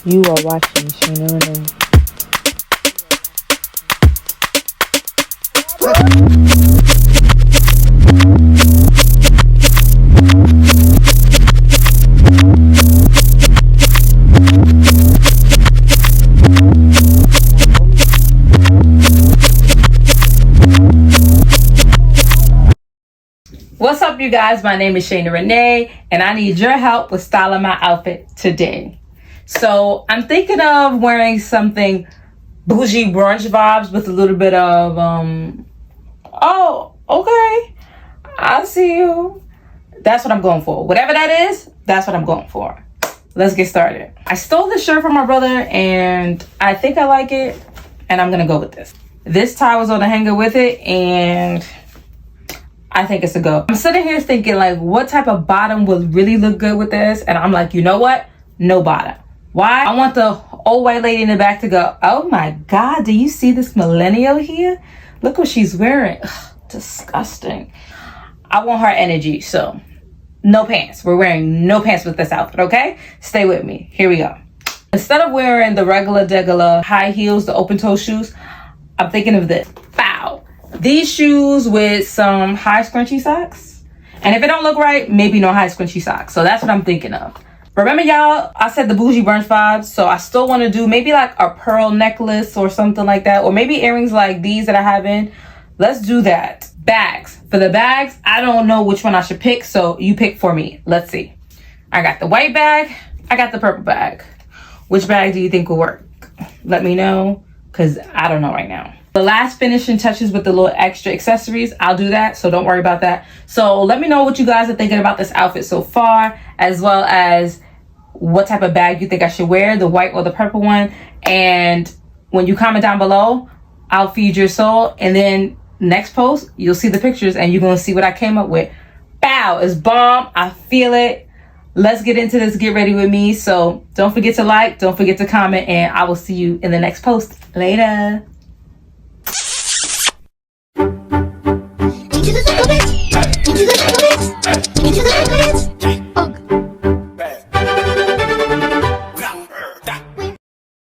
You are watching Shayna-Renee. What's up, you guys? My name is Shayna-Renee, and I need your help with styling my outfit today. So I'm thinking of wearing something bougie brunch vibes with a little bit of, oh, okay, I see you. That's what I'm going for. Whatever that is, that's what I'm going for. Let's get started. I stole this shirt from my brother, and I think I like it, and I'm gonna go with this. This tie was on the hanger with it, and I think it's a go. I'm sitting here thinking, like, what type of bottom would really look good with this? And I'm like, you know what? No bottom. Why? I want the old white lady in the back to go, oh my God, do you see this millennial here? Look what she's wearing. Ugh, disgusting. I want her energy, so no pants. We're wearing no pants with this outfit, okay? Stay with me. Here we go. Instead of wearing the regular high heels, the open toe shoes, I'm thinking of this. Bow. These shoes with some high scrunchy socks. And if it don't look right, maybe no high scrunchy socks. So that's what I'm thinking of. Remember, y'all, I said the bougie brunch vibes. So I still want to do maybe like a pearl necklace or something like that. Or maybe earrings like these that I have in. Let's do that. Bags. For the bags, I don't know which one I should pick. So you pick for me. Let's see. I got the white bag. I got the purple bag. Which bag do you think will work? Let me know, because I don't know right now. The last finishing touches with the little extra accessories, I'll do that, so don't worry about that. So let me know what you guys are thinking about this outfit so far, as well as what type of bag you think I should wear, the white or the purple one. And when you comment down below, I'll feed your soul. And then next post, you'll see the pictures and you're gonna see what I came up with. Bow, it's bomb, I feel it. Let's get into this, get ready with me. So don't forget to like, don't forget to comment, and I will see you in the next post. Later. Into the comments.